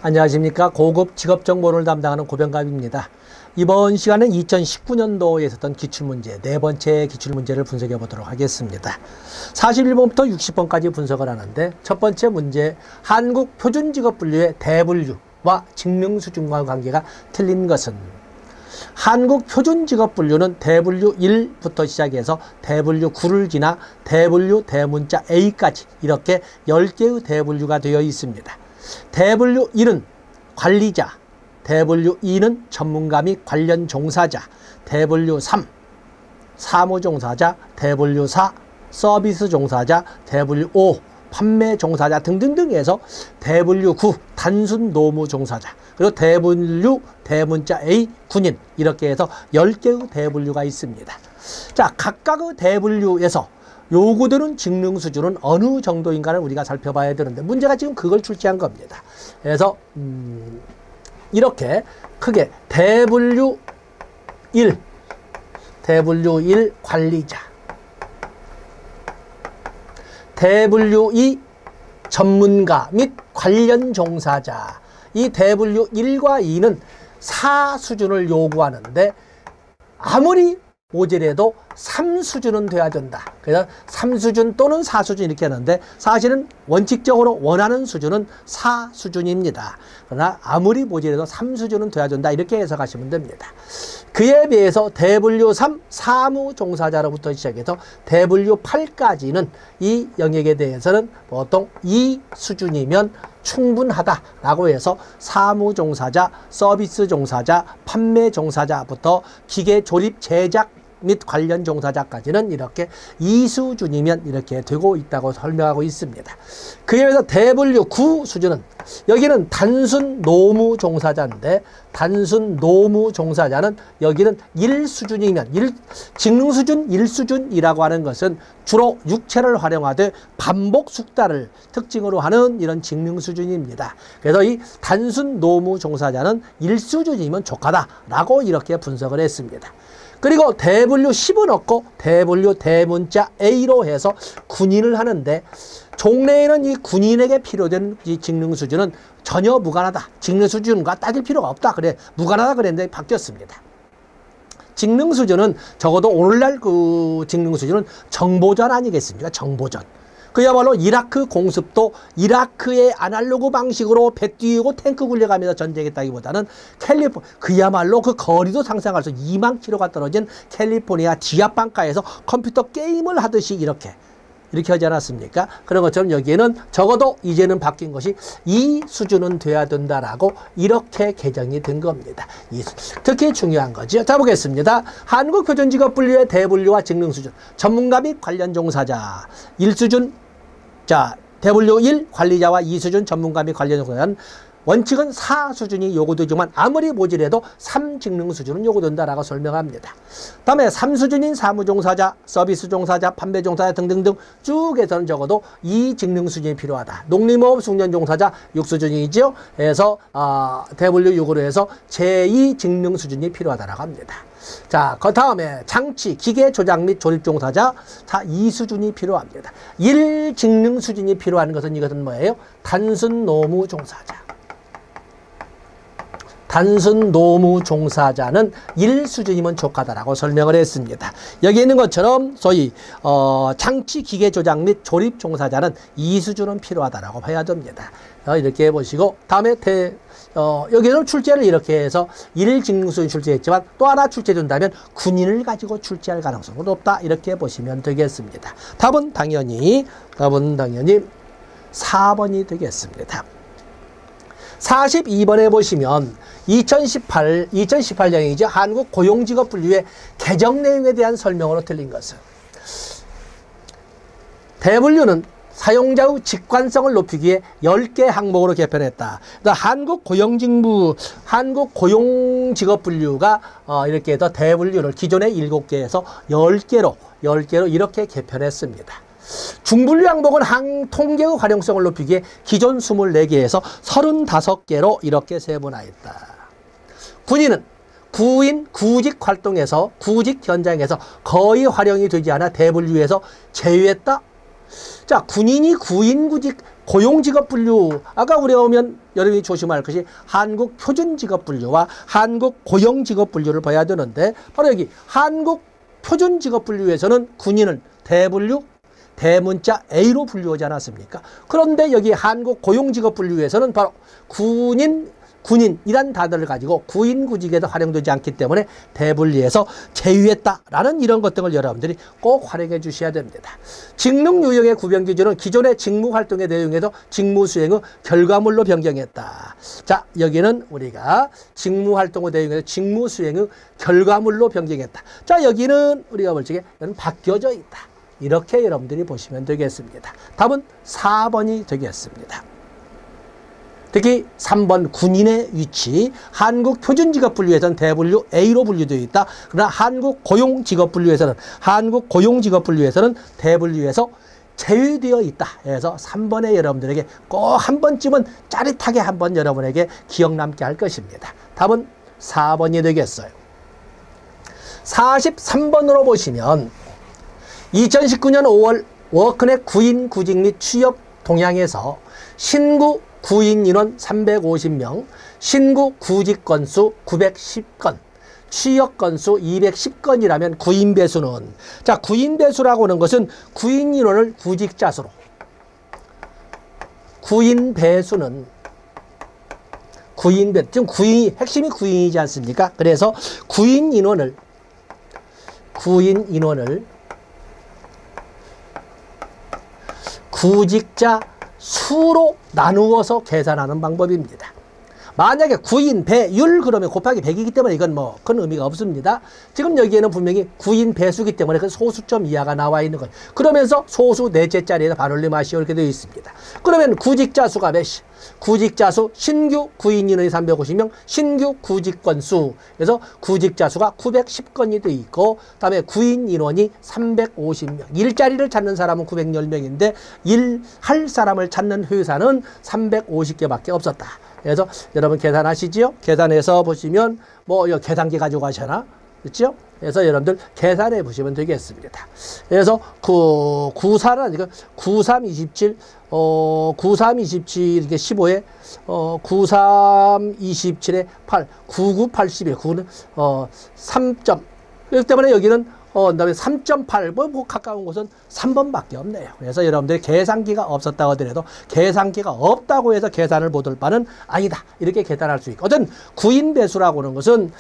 안녕하십니까. 고급 직업정보를 담당하는 고병갑입니다. 이번 시간은 2019년도에 있었던 기출문제, 네 번째 기출문제를 분석해 보도록 하겠습니다. 41번부터 60번까지 분석을 하는데, 첫 번째 문제, 한국 표준직업분류의 대분류와 직능수준과 관계가 틀린 것은? 한국 표준직업분류는 대분류 1부터 시작해서 대분류 9를 지나 대분류 대문자 A까지 이렇게 10개의 대분류가 되어 있습니다. 대분류 1은 관리자, 대분류 2는 전문가 및 관련 종사자, 대분류 3 사무종사자, 대분류 4 서비스 종사자, 대분류 5 판매 종사자 등등등 해서 대분류 9 단순 노무 종사자, 그리고 대분류 대문자 A 군인, 이렇게 해서 10개의 대분류가 있습니다. 자, 각각의 대분류에서 요구되는 직능 수준은 어느 정도인가를 우리가 살펴봐야 되는데, 문제가 지금 그걸 출제한 겁니다. 그래서 이렇게 크게 대분류 1 관리자, 대분류 2 전문가 및 관련 종사자, 이 대분류 1과 2는 4 수준을 요구하는데 아무리 모자라도 3수준은 돼야 된다. 그래서 3수준 또는 4수준 이렇게 하는데, 사실은 원칙적으로 원하는 수준은 4수준입니다. 그러나 아무리 모자라도 3수준은 돼야 된다, 이렇게 해석하시면 됩니다. 그에 비해서 대분류 3 사무종사자로부터 시작해서 대분류 8까지는 이 영역에 대해서는 보통 2수준이면 충분하다라고 해서 사무종사자, 서비스 종사자, 판매 종사자부터 기계 조립 제작 및 관련 종사자까지는 이렇게 2수준이면 이렇게 되고 있다고 설명하고 있습니다. 그에 비해서 대분류 9 수준은, 여기는 단순 노무 종사자인데, 단순 노무 종사자는 여기는 1수준이면, 직능 수준 1수준이라고 하는 것은 주로 육체를 활용하되 반복 숙달을 특징으로 하는 이런 직능 수준입니다. 그래서 이 단순 노무 종사자는 1수준이면 족하다라고 이렇게 분석을 했습니다. 그리고 대분류 10은 없고 대분류 대문자 A로 해서 군인을 하는데, 종래에는 이 군인에게 필요된 이 직능 수준은 전혀 무관하다, 직능 수준과 따질 필요가 없다, 그래 무관하다 그랬는데 바뀌었습니다. 직능 수준은 적어도 오늘날 그 직능 수준은 정보전 아니겠습니까? 정보전. 그야말로 이라크 공습도 이라크의 아날로그 방식으로 배 띄우고 탱크 굴려가면서 전쟁했다기보다는 그야말로 그 거리도 상상할 수 2만 킬로가 떨어진 캘리포니아 지하방가에서 컴퓨터 게임을 하듯이 이렇게 하지 않았습니까? 그런 것처럼 여기에는 적어도 이제는 바뀐 것이 이 수준은 돼야 된다라고 이렇게 개정이 된 겁니다. 특히 중요한 거죠. 자, 보겠습니다. 한국표준직업분류의 대분류와 직능 수준, 전문가 및 관련 종사자 1수준, 자, 대분류 1 관리자와 2수준 전문가 및 관련 종사자는 원칙은 4수준이 요구되지만 아무리 모자라도 3직능 수준은 요구된다라고 설명합니다. 다음에 3수준인 사무종사자, 서비스 종사자, 판매 종사자 등등등 쭉 해서는 적어도 2직능 수준이 필요하다. 농림업 숙련 종사자 6수준이죠. 그래서 대분류 6으로 해서 제2 직능 수준이 필요하다라고 합니다. 자, 그 다음에 장치, 기계 조작 및 조립 종사자 2수준이 필요합니다. 1직능 수준이 필요한 것은 이것은 뭐예요? 단순 노무 종사자. 단순 노무 종사자는 1수준이면 족하다라고 설명을 했습니다. 여기 있는 것처럼 소위 장치 기계 조작 및 조립 종사자는 2수준은 필요하다라고 봐야 됩니다. 이렇게 해보시고, 다음에 여기는 출제를 이렇게 해서 1직능 수준 출제했지만 또 하나 출제된다면 군인을 가지고 출제할 가능성은 높다, 이렇게 보시면 되겠습니다. 답은 당연히 4번이 되겠습니다. 42번에 보시면 2018년이죠. 한국 고용직업분류의 개정 내용에 대한 설명으로 틀린 것은, 대분류는 사용자의 직관성을 높이기 위해 10개 항목으로 개편했다. 한국 고용직업분류가 이렇게 해서 대분류를 기존의 7개에서 10개로 이렇게 개편했습니다. 중분류 항목은 통계의 활용성을 높이기 위해 기존 24개에서 35개로 이렇게 세분화했다. 군인은 구직 활동에서 구직 현장에서 거의 활용이 되지 않아 대분류에서 제외했다. 자, 군인이 구인 구직 고용직업분류, 아까 우리가 보면 여러분이 조심할 것이 한국 표준직업분류와 한국 고용직업분류를 봐야 되는데, 바로 여기 한국 표준직업분류에서는 군인을 대분류, 대문자 A로 분류하지 않았습니까? 그런데 여기 한국 고용직업분류에서는 바로 군인이란 단어를 가지고 구인구직에도 활용되지 않기 때문에 대분리에서 제외했다라는 이런 것 등을 여러분들이 꼭 활용해 주셔야 됩니다. 직능 유형의 구별 기준은 기존의 직무 활동의 내용에도 직무 수행의 결과물로 변경했다. 자, 여기는 우리가 직무 활동의 내용에서 직무 수행의 결과물로 변경했다. 자, 여기는 우리가 볼 적에 바뀌어져 있다. 이렇게 여러분들이 보시면 되겠습니다. 답은 4번이 되겠습니다. 특히 3번 군인의 위치, 한국 표준직업분류에서는 대분류 A로 분류되어 있다. 그러나 한국 고용직업분류에서는 대분류에서 제외되어 있다. 그래서 3번에 여러분들에게 꼭 한 번쯤은 짜릿하게 한번 여러분에게 기억 남게 할 것입니다. 답은 4번이 되겠어요. 43번으로 보시면 2019년 5월 워크넷 구인 구직 및 취업 동향에서 신구 구인 인원 350명, 신구 구직 건수 910건, 취업 건수 210건이라면 구인 배수는, 자, 구인 배수라고 하는 것은 구인 인원을 구직자 수로, 구인 배수는 지금 핵심이 구인이지 않습니까? 그래서 구인 인원을 구직자 수로 나누어서 계산하는 방법입니다. 만약에 구인 배율 그러면 곱하기 100이기 때문에 이건 뭐 큰 의미가 없습니다. 지금 여기에는 분명히 구인 배수기 때문에 그 소수점 이하가 나와 있는 거예요. 그러면서 소수 넷째 자리에서 반올림하시오 이렇게 되어 있습니다. 그러면 구직자 수가 몇이? 구직자 수 신규 구인 인원이 350명, 신규 구직 건수. 그래서 구직자 수가 910건이 되어 있고, 그다음에 구인 인원이 350명. 일자리를 찾는 사람은 910명인데 일할 사람을 찾는 회사는 350개밖에 없었다. 그래서 여러분 계산하시지요? 계산해서 보시면 뭐 계산기 가지고 가셔나? 그렇죠? 그래서 여러분들 계산해 보시면 되겠습니다. 그래서 94는 아니고 9327 9327 이렇게 15에 9327에 8 9981 9는 3점. 그렇기 때문에 여기는 그다음에 3.8 뭐 가까운 곳은 3번밖에 없네요. 그래서 여러분들이 계산기가 없었다고 하더라도 계산기가 없다고 해서 계산을 못할 바는 아니다. 이렇게 계산할 수 있고, 어떤 구인 배수라고 하는 것은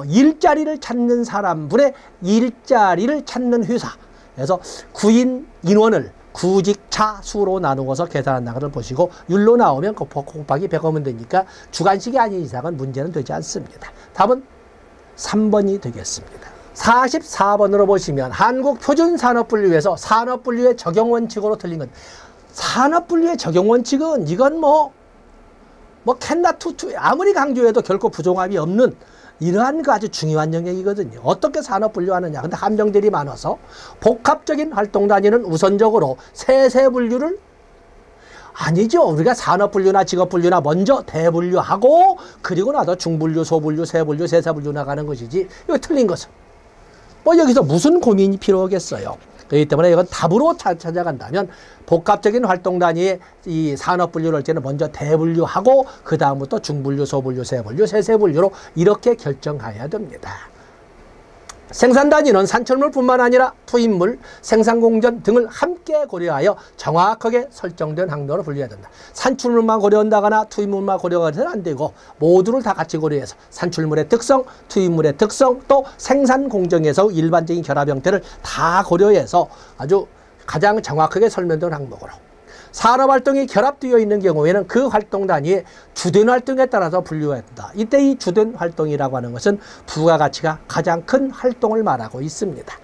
일자리를 찾는 사람분의 일자리를 찾는 회사. 그래서 구인 인원을 구직차 수로 나누어서 계산한다는 것을 보시고, 율로 나오면 곱하기 100 하면 되니까 주관식이 아닌 이상은 문제는 되지 않습니다. 답은 3번이 되겠습니다. 44번으로 보시면 한국 표준산업분류에서 산업분류의 적용원칙으로 틀린 건, 산업분류의 적용원칙은 이건 뭐 캔나투 아무리 강조해도 결코 부종합이 없는 이러한 그 아주 중요한 영역이거든요. 어떻게 산업분류하느냐. 근데 함정들이 많아서 복합적인 활동 단위는 우선적으로 세세분류를 아니죠. 우리가 산업분류나 직업분류나 먼저 대분류하고 그리고 나서 중분류, 소분류, 세분류, 세사분류 나가는 것이지, 이거 틀린 것은 뭐 여기서 무슨 고민이 필요하겠어요. 그렇기 때문에 이건 답으로 찾아간다면 복합적인 활동 단위의 이 산업분류를 할 때는 먼저 대분류하고 그 다음부터 중분류, 소분류, 세분류, 세세분류로 이렇게 결정해야 됩니다. 생산 단위는 산출물뿐만 아니라 투입물, 생산공정 등을 함께 고려하여 정확하게 설정된 항로로 분류해야 된다. 산출물만 고려한다거나 투입물만 고려해서는 안 되고 모두를 다 같이 고려해서 산출물의 특성, 투입물의 특성, 또 생산공정에서 일반적인 결합 형태를 다 고려해서 아주 가장 정확하게 설명된 항목으로, 산업활동이 결합되어 있는 경우에는 그 활동 단위의 주된 활동에 따라서 분류해야 된다. 이때 이 주된 활동이라고 하는 것은 부가가치가 가장 큰 활동을 말하고 있습니다.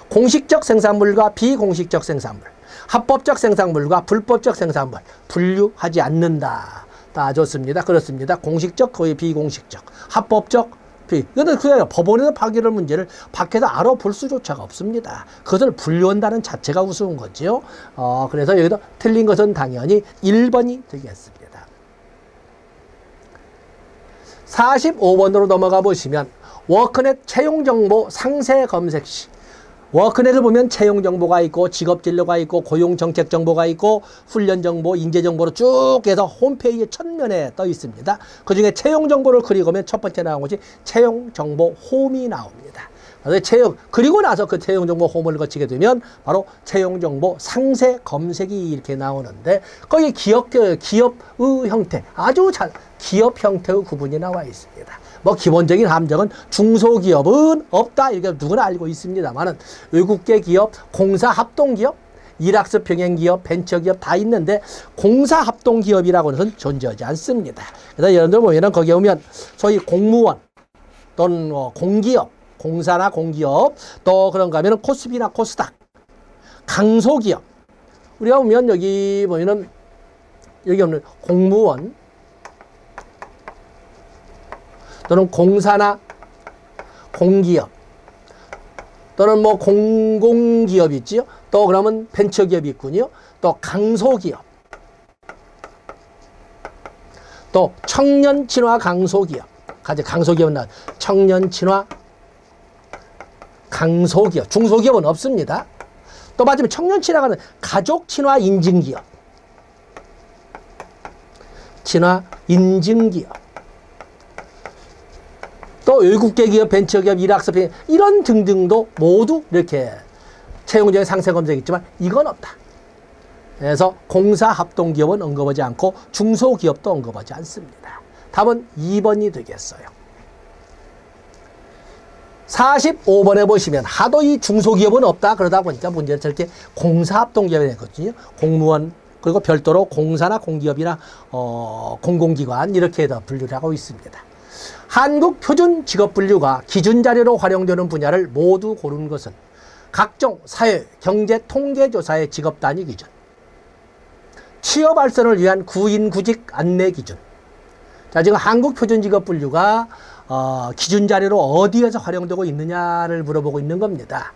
공식적 생산물과 비공식적 생산물, 합법적 생산물과 불법적 생산물 분류하지 않는다. 다 좋습니다. 그렇습니다. 공식적, 거의 비공식적, 합법적, 이거는 그냥 법원에서 판결할 문제를 밖에서 알아볼 수조차가 없습니다. 그것을 분류한다는 자체가 우스운 거죠. 그래서 여기도 틀린 것은 당연히 1번이 되겠습니다. 45번으로 넘어가 보시면 워크넷 채용정보 상세 검색 시 워크넷을 보면 채용 정보가 있고 직업 진로가 있고 고용 정책 정보가 있고 훈련 정보, 인재 정보로 쭉 해서 홈페이지 첫면에 떠 있습니다. 그중에 채용 정보를 클릭하면 첫 번째 나온 것이 채용 정보 홈이 나옵니다. 그리고 나서 그 채용 정보 홈을 거치게 되면 바로 채용 정보 상세 검색이 이렇게 나오는데 거기 기업의 형태, 아주 기업 형태의 구분이 나와 있습니다. 뭐 기본적인 함정은 중소기업은 없다 이렇게 누구나 알고 있습니다만은 외국계 기업, 공사합동기업, 일학습 병행기업, 벤처기업 다 있는데 공사합동기업이라고는 는 존재하지 않습니다. 그래서 여러분들 보면은 거기에 보면 소위 공무원 또는 공기업, 공사나 공기업 또 그런가 하면은 코스피나 코스닥, 강소기업 우리가 보면 여기 보면은 여기 없는 공무원 또는 공사나 공기업 또는 뭐 공공기업 있지요. 또 그러면 벤처기업이 있군요. 또 강소기업 또 청년친화 강소기업 강소기업은 나 청년친화 강소기업 중소기업은 없습니다. 또 마지막에 청년친화가는 가족친화 인증기업 친화 인증기업 또 외국계 기업, 벤처기업, 일학습 이런 등등도 모두 이렇게 채용정의 상세 검색이 있지만 이건 없다. 그래서 공사합동기업은 언급하지 않고 중소기업도 언급하지 않습니다. 답은 2번이 되겠어요. 45번에 보시면 하도 이 중소기업은 없다 그러다 보니까 문제는 저렇게 공사합동기업이 됐거든요. 공무원 그리고 별도로 공사나 공기업이나 공공기관 이렇게 더 분류를 하고 있습니다. 한국 표준 직업 분류가 기준 자료로 활용되는 분야를 모두 고른 것은 각종 사회, 경제, 통계 조사의 직업 단위 기준, 취업 발전을 위한 구인 구직 안내 기준. 자, 지금 한국 표준 직업 분류가 기준 자료로 어디에서 활용되고 있느냐를 물어보고 있는 겁니다.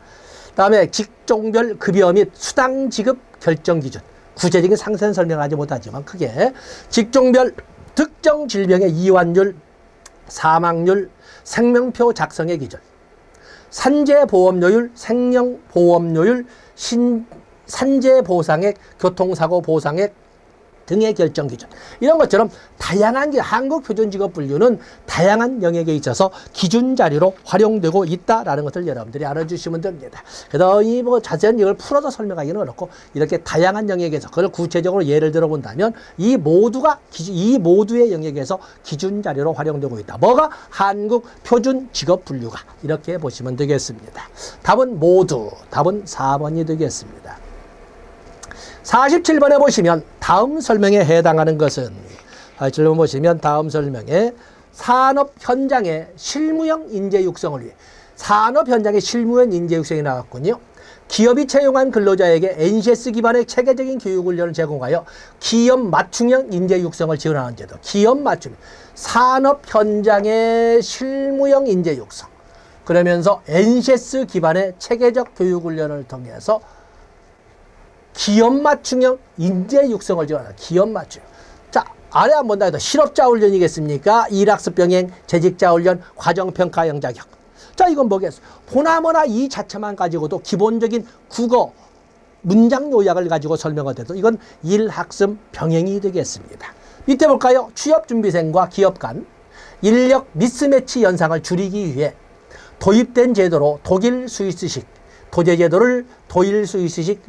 다음에 직종별 급여 및 수당 지급 결정 기준. 구체적인 상세는 설명하지 못하지만 크게 직종별 특정 질병의 이완율, 사망률, 생명표 작성의 기준, 산재보험료율, 생명보험료율, 산재보상액, 교통사고 보상액 등의 결정 기준. 이런 것처럼 다양한 한국 표준직업분류는 다양한 영역에 있어서 기준 자료로 활용되고 있다라는 것을 여러분들이 알아주시면 됩니다. 그래서 이 뭐 자세한 이걸 풀어서 설명하기는 어렵고 이렇게 다양한 영역에서 그걸 구체적으로 예를 들어 본다면 이 모두의 영역에서 기준 자료로 활용되고 있다. 뭐가? 한국 표준직업분류가 이렇게 보시면 되겠습니다. 답은 모두, 답은 4번이 되겠습니다. 47번에 보시면 다음 설명에 해당하는 것은 47번 보시면 다음 설명에 산업 현장의 실무형 인재 육성을 위해 산업 현장의 실무형 인재 육성이 나왔군요. 기업이 채용한 근로자에게 NCS 기반의 체계적인 교육 훈련을 제공하여 기업 맞춤형 인재 육성을 지원하는 제도. 기업 맞춤. 산업 현장의 실무형 인재 육성. 그러면서 NCS 기반의 체계적 교육 훈련을 통해서 기업 맞춤형 인재 육성을 지원하는 기업 맞춤. 자, 아래 한번 더 해도 실업자 훈련이겠습니까? 일학습 병행, 재직자 훈련, 과정평가형 자격. 자, 이건 뭐겠어요? 보나마나 이 자체만 가지고도 기본적인 국어 문장 요약을 가지고 설명을 해도 이건 일학습 병행이 되겠습니다. 밑에 볼까요? 취업준비생과 기업 간 인력 미스매치 현상을 줄이기 위해 도입된 제도로 독일 스위스식 도제제도를 도일 스위스식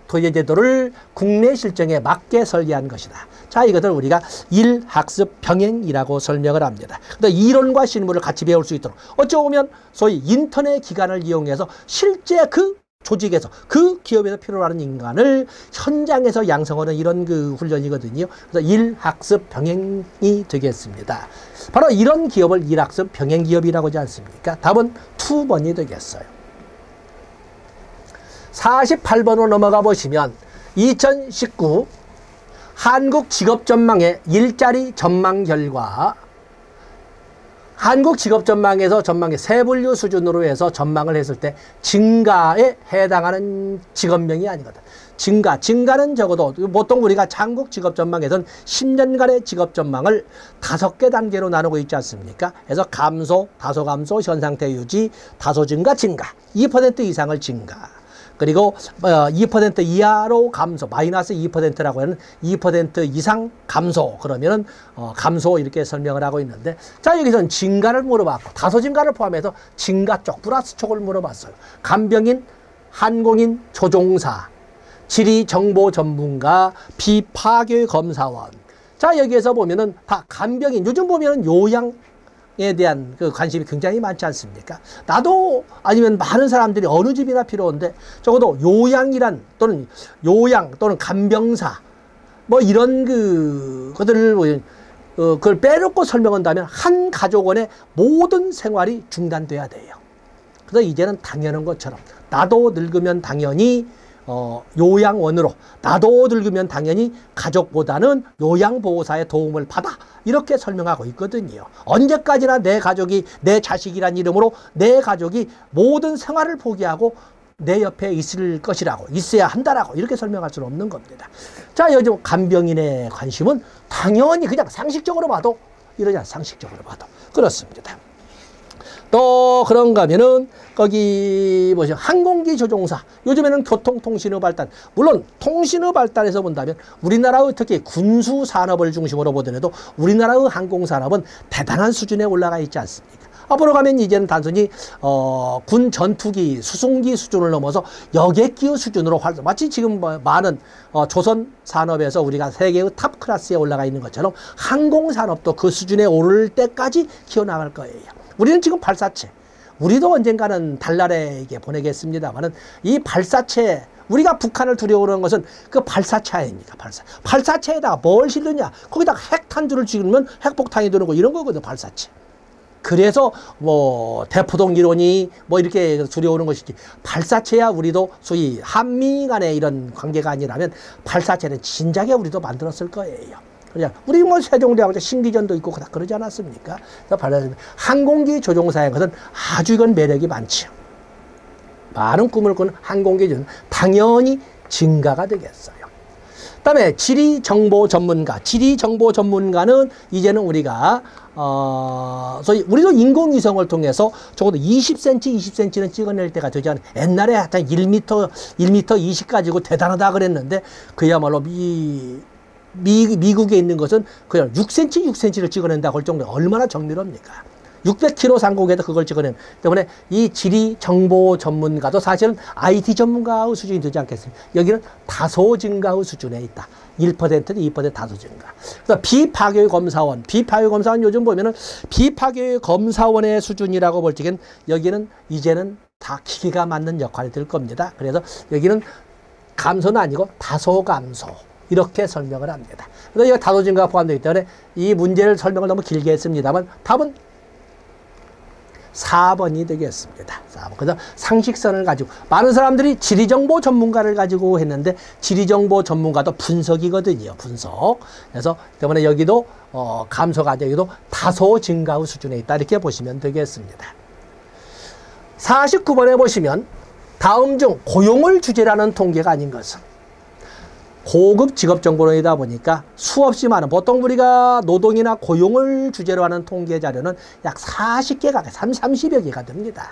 도제제도를 국내 실정에 맞게 설계한 것이다. 자, 이것을 우리가 일학습 병행이라고 설명을 합니다. 근데 이론과 실무를 같이 배울 수 있도록 어쩌면 소위 인터넷 기관을 이용해서 실제 그 조직에서 그 기업에서 필요로 하는 인간을 현장에서 양성하는 이런 그 훈련이거든요. 그래서 일학습 병행이 되겠습니다. 바로 이런 기업을 일학습 병행 기업이라고 하지 않습니까? 답은 2번이 되겠어요. 48번으로 넘어가 보시면 2019 한국 직업 전망의 일자리 전망 결과 한국 직업 전망에서 세 분류 수준으로 해서 전망을 했을 때 증가에 해당하는 직업명이 아니거든. 증가는 적어도 보통 우리가 한국 직업 전망에서는 10년간의 직업 전망을 5개 단계로 나누고 있지 않습니까? 그래서 감소, 다소 감소, 현 상태 유지, 다소 증가, 2% 이상을 증가. 그리고 2% 이하로 감소, 마이너스 2%라고 하는 2% 이상 감소. 그러면은 감소 이렇게 설명을 하고 있는데, 자, 여기서는 증가를 물어봤고, 다소 증가를 포함해서 증가 쪽, 플러스 쪽을 물어봤어요. 간병인, 항공인, 조종사, 지리 정보 전문가, 비파괴 검사원. 자, 여기에서 보면은 다 간병인, 요즘 보면은 요양에 대한 그 관심이 굉장히 많지 않습니까? 나도 아니면 많은 사람들이 어느 집이나 필요한데 적어도 요양이란 또는 요양 또는 간병사 뭐 이런 것들을 그걸 빼놓고 설명한다면 한 가족원의 모든 생활이 중단돼야 돼요. 그래서 이제는 당연한 것처럼 나도 늙으면 당연히 요양원으로, 나도 늙으면 당연히 가족보다는 요양보호사의 도움을 받아, 이렇게 설명하고 있거든요. 언제까지나 내 가족이, 내 자식이란 이름으로 내 가족이 모든 생활을 포기하고 내 옆에 있을 것이라고, 있어야 한다라고 이렇게 설명할 수는 없는 겁니다. 자, 요즘 간병인의 관심은 당연히 그냥 상식적으로 봐도 이러지 않아요. 상식적으로 봐도 그렇습니다. 또 그런가 하면은 거기 뭐죠, 항공기 조종사. 요즘에는 교통통신의 발달, 물론 통신의 발달에서 본다면 우리나라의 특히 군수 산업을 중심으로 보더라도 우리나라의 항공산업은 대단한 수준에 올라가 있지 않습니까? 앞으로 가면 이제는 단순히 군 전투기, 수송기 수준을 넘어서 여객기의 수준으로 마치 지금 많은 조선 산업에서 우리가 세계의 탑 클래스에 올라가 있는 것처럼 항공산업도 그 수준에 오를 때까지 키워나갈 거예요. 우리는 지금 발사체, 우리도 언젠가는 달나라에게 보내겠습니다만은 이 발사체, 우리가 북한을 두려워하는 것은 그 발사체 아닙니까? 발사체에다가 뭘 실느냐? 거기다가 핵탄두를 찍으면 핵폭탄이 되는 거 이런 거거든, 발사체. 그래서 뭐 대포동 이론이 뭐 이렇게 두려워하는 것이지, 발사체야 우리도 소위 한미 간의 이런 관계가 아니라면 발사체는 진작에 우리도 만들었을 거예요. 우리 뭐 세종대왕 신기전도 있고 다 그러지 않았습니까? 그래서 항공기 조종사의 것은 아주 이건 매력이 많죠. 많은 꿈을 꾸는 항공기 조종 당연히 증가가 되겠어요. 그다음에 지리 정보 전문가. 지리 정보 전문가는 이제는 우리가 소위 우리도 인공위성을 통해서 적어도 20cm는 찍어낼 때가 되지 않아요. 옛날에 하여튼 1m 20 가지고 대단하다 그랬는데 그야말로 미국에 있는 것은 그냥 6cm를 찍어낸다고 할 정도로 얼마나 정밀합니까? 600km 상공에도 그걸 찍어낸 때문에 이 지리 정보 전문가도 사실은 IT 전문가의 수준이 되지 않겠습니까? 여기는 다소 증가의 수준에 있다. 1%, 2% 다소 증가. 그래서 비파괴 검사원 요즘 보면은 비파괴 검사원의 수준이라고 볼 적엔 여기는 이제는 다 기계가 맞는 역할이 될 겁니다. 그래서 여기는 감소는 아니고 다소 감소. 이렇게 설명을 합니다. 그래서 이거 다소 증가가 포함되기 때문에 이 문제를 설명을 너무 길게 했습니다만 답은 4번이 되겠습니다. 4번. 그래서 상식선을 가지고 많은 사람들이 지리정보 전문가를 가지고 했는데 지리정보 전문가도 분석이거든요. 분석. 그래서 때문에 여기도 감소가 여기도 다소 증가의 수준에 있다. 이렇게 보시면 되겠습니다. 49번에 보시면 다음 중 고용을 주제라는 통계가 아닌 것은, 고급 직업정보론이다 보니까 수없이 많은, 보통 우리가 노동이나 고용을 주제로 하는 통계 자료는 약 40개가, 30여 개가 됩니다.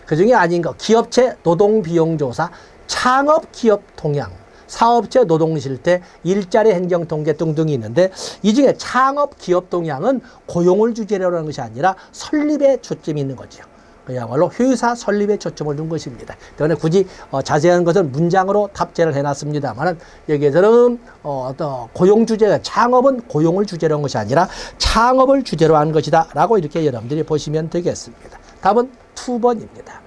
그 중에 아닌 거, 기업체 노동비용조사, 창업기업 동향, 사업체 노동실태, 일자리 행정통계 등등이 있는데 이 중에 창업기업 동향은 고용을 주제로 하는 것이 아니라 설립에 초점이 있는 거죠. 그야말로 회사 설립에 초점을 둔 것입니다. 때문에 굳이 자세한 것은 문장으로 탑재를 해놨습니다만 여기에서는 고용 주제, 창업은 고용을 주제로 한 것이 아니라 창업을 주제로 한 것이다 라고 이렇게 여러분들이 보시면 되겠습니다. 답은 2번입니다.